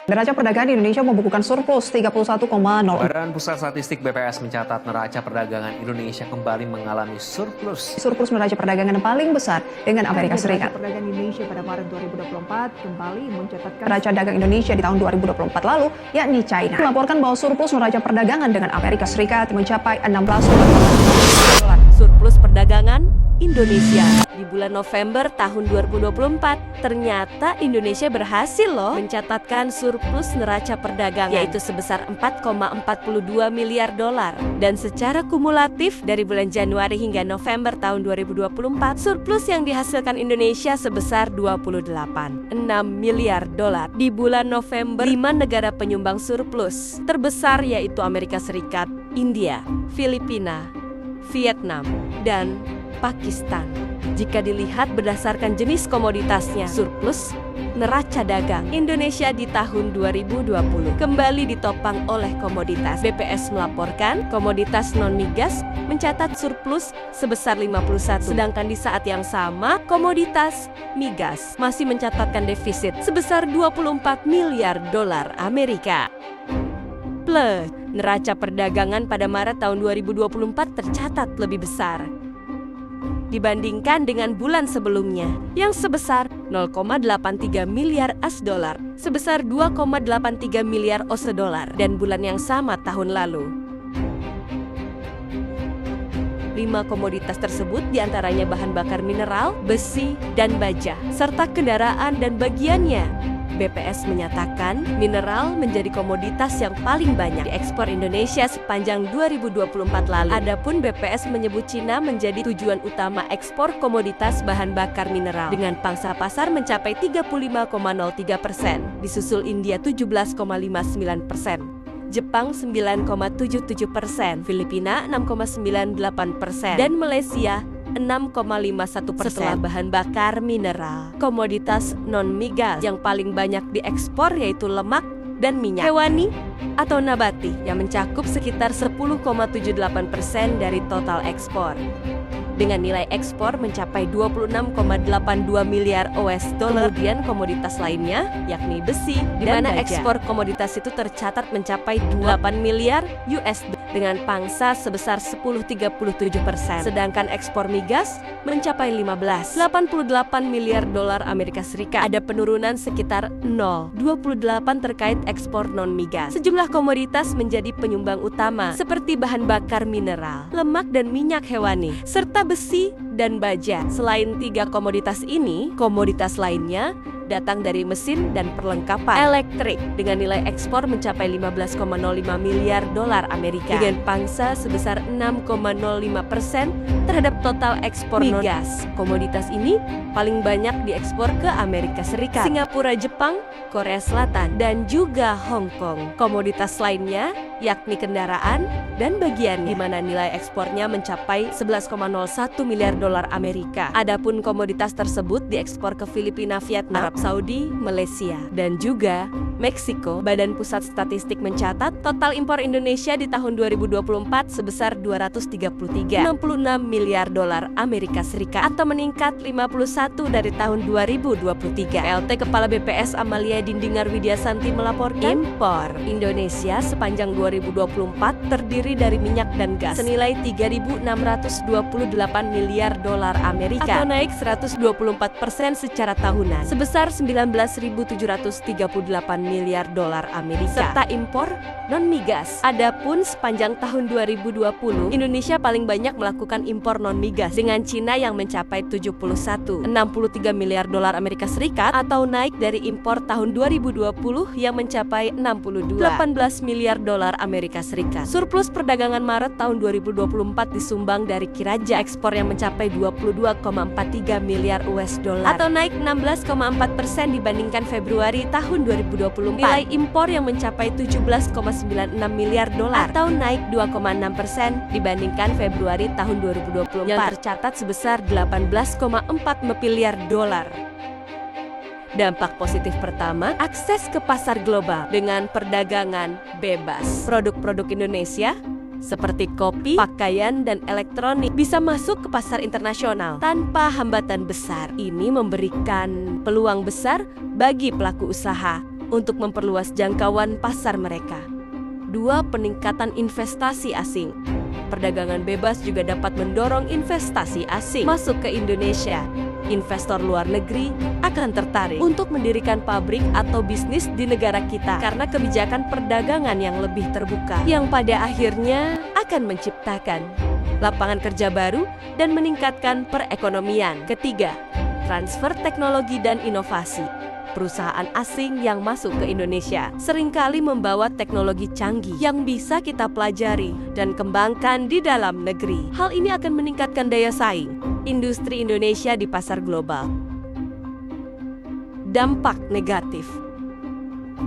Neraca perdagangan Indonesia membukukan surplus 31,0. Badan Pusat Statistik BPS mencatat neraca perdagangan Indonesia kembali mengalami surplus. Surplus neraca perdagangan paling besar dengan Amerika Serikat. Neraca perdagangan Indonesia pada Maret 2024 kembali mencatatkan Neraca dagang Indonesia di tahun 2024 lalu, yakni China, melaporkan bahwa surplus neraca perdagangan dengan Amerika Serikat mencapai 16,8 dolar. Surplus perdagangan Indonesia di bulan November tahun 2024 ternyata Indonesia berhasil loh mencatatkan surplus neraca perdagangan yaitu sebesar 4,42 miliar dolar dan secara kumulatif dari bulan Januari hingga November tahun 2024 surplus yang dihasilkan Indonesia sebesar 28,6 miliar dolar. Di bulan November 5 negara penyumbang surplus terbesar yaitu Amerika Serikat, India, Filipina, Vietnam, dan Pakistan. Jika dilihat berdasarkan jenis komoditasnya, surplus neraca dagang Indonesia di tahun 2020 kembali ditopang oleh komoditas. BPS melaporkan komoditas non-migas mencatat surplus sebesar 51, sedangkan di saat yang sama komoditas migas masih mencatatkan defisit sebesar 24 miliar dolar Amerika. Plus, neraca perdagangan pada Maret tahun 2024 tercatat lebih besar dibandingkan dengan bulan sebelumnya yang sebesar 0,83 miliar AS dolar, sebesar 2,83 miliar OSE dolar dan bulan yang sama tahun lalu. 5 komoditas tersebut diantaranya bahan bakar mineral, besi, dan baja, serta kendaraan dan bagiannya. BPS menyatakan mineral menjadi komoditas yang paling banyak diekspor Indonesia sepanjang 2024 lalu. Adapun BPS menyebut Cina menjadi tujuan utama ekspor komoditas bahan bakar mineral dengan pangsa pasar mencapai 35,03%, disusul India 17,59%. Jepang 9,77%, Filipina 6,98%, dan Malaysia 6,51%. Setelah bahan bakar mineral, komoditas non-migas yang paling banyak diekspor yaitu lemak dan minyak hewani atau nabati yang mencakup sekitar 10,78% dari total ekspor. Dengan nilai ekspor mencapai 26,82 miliar US dollar. Kemudian komoditas lainnya yakni besi, di mana ekspor komoditas itu tercatat mencapai 8 miliar US dengan pangsa sebesar 10,37%. Sedangkan ekspor migas mencapai 15,88 miliar dolar Amerika Serikat. Ada penurunan sekitar 0,28 terkait ekspor non-migas. Sejumlah komoditas menjadi penyumbang utama seperti bahan bakar mineral, lemak dan minyak hewani, serta besi dan baja. Selain 3 komoditas ini, komoditas lainnya datang dari mesin dan perlengkapan elektrik dengan nilai ekspor mencapai 15,05 miliar dolar Amerika dengan pangsa sebesar 6,05% terhadap total ekspor migas. Komoditas ini paling banyak diekspor ke Amerika Serikat, Singapura, Jepang, Korea Selatan, dan juga Hong Kong. Komoditas lainnya yakni kendaraan dan bagian di mana nilai ekspornya mencapai 11,01 miliar dolar Amerika. Adapun komoditas tersebut diekspor ke Filipina, Vietnam, Arab Saudi, Malaysia, dan juga Meksiko. Badan Pusat Statistik mencatat total impor Indonesia di tahun 2024 sebesar 233,66 miliar dolar Amerika Serikat atau meningkat 51 dari tahun 2023. PLT Kepala BPS Amalia Dindingar Widyasanti melaporkan impor Indonesia sepanjang 2024 terdiri dari minyak dan gas senilai 3.628 miliar dolar Amerika atau naik 124% secara tahunan sebesar 19.738 miliar dolar Amerika serta impor non-migas. Adapun sepanjang tahun 2020 Indonesia paling banyak melakukan impor non-migas dengan Cina yang mencapai 71,63 miliar dolar Amerika Serikat atau naik dari impor tahun 2020 yang mencapai 62,18 miliar dolar Amerika Serikat. Surplus perdagangan Maret tahun 2024 disumbang dari kiraja ekspor yang mencapai 22,43 miliar US dollar atau naik 16,4% dibandingkan Februari tahun 2024. Nilai impor yang mencapai 17,96 miliar dolar atau naik 2,6% dibandingkan Februari tahun 2024 yang tercatat sebesar 18,4 miliar dolar. Dampak positif pertama, akses ke pasar global dengan perdagangan bebas. Produk-produk Indonesia seperti kopi, pakaian, dan elektronik bisa masuk ke pasar internasional tanpa hambatan besar. Ini memberikan peluang besar bagi pelaku usaha untuk memperluas jangkauan pasar mereka. 2. Peningkatan investasi asing. Perdagangan bebas juga dapat mendorong investasi asing masuk ke Indonesia. Investor luar negeri akan tertarik untuk mendirikan pabrik atau bisnis di negara kita karena kebijakan perdagangan yang lebih terbuka, yang pada akhirnya akan menciptakan lapangan kerja baru dan meningkatkan perekonomian. 3. Transfer teknologi dan inovasi. Perusahaan asing yang masuk ke Indonesia seringkali membawa teknologi canggih yang bisa kita pelajari dan kembangkan di dalam negeri. Hal ini akan meningkatkan daya saing industri Indonesia di pasar global. Dampak negatif.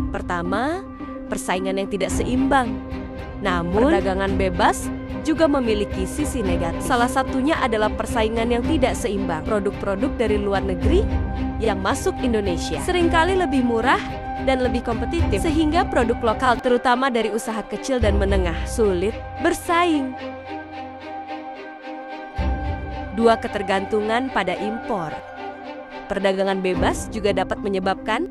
Pertama, persaingan yang tidak seimbang. Namun, perdagangan bebas juga memiliki sisi negatif. Salah satunya adalah persaingan yang tidak seimbang. Produk-produk dari luar negeri yang masuk Indonesia seringkali lebih murah dan lebih kompetitif, sehingga produk lokal, terutama dari usaha kecil dan menengah, sulit bersaing. 2. Ketergantungan pada impor. Perdagangan bebas juga dapat menyebabkan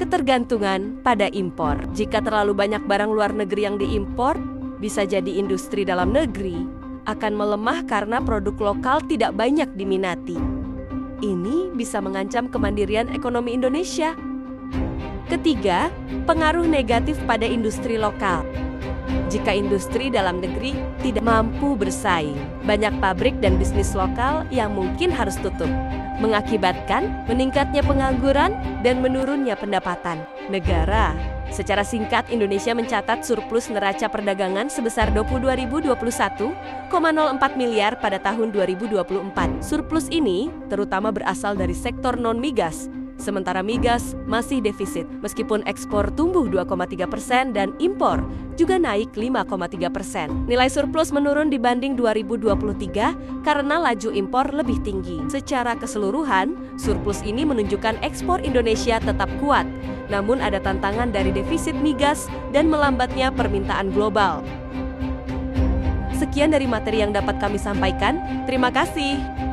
ketergantungan pada impor. Jika terlalu banyak barang luar negeri yang diimpor, bisa jadi industri dalam negeri akan melemah karena produk lokal tidak banyak diminati. Ini bisa mengancam kemandirian ekonomi Indonesia. 3. Pengaruh negatif pada industri lokal. Jika industri dalam negeri tidak mampu bersaing, banyak pabrik dan bisnis lokal yang mungkin harus tutup, mengakibatkan meningkatnya pengangguran dan menurunnya pendapatan negara. Secara singkat, Indonesia mencatat surplus neraca perdagangan sebesar 22.021,04 miliar pada tahun 2024. Surplus ini terutama berasal dari sektor non-migas, sementara migas masih defisit, meskipun ekspor tumbuh 2,3% dan impor juga naik 5,3%. Nilai surplus menurun dibanding 2023 karena laju impor lebih tinggi. Secara keseluruhan, surplus ini menunjukkan ekspor Indonesia tetap kuat, namun ada tantangan dari defisit migas dan melambatnya permintaan global. Sekian dari materi yang dapat kami sampaikan. Terima kasih.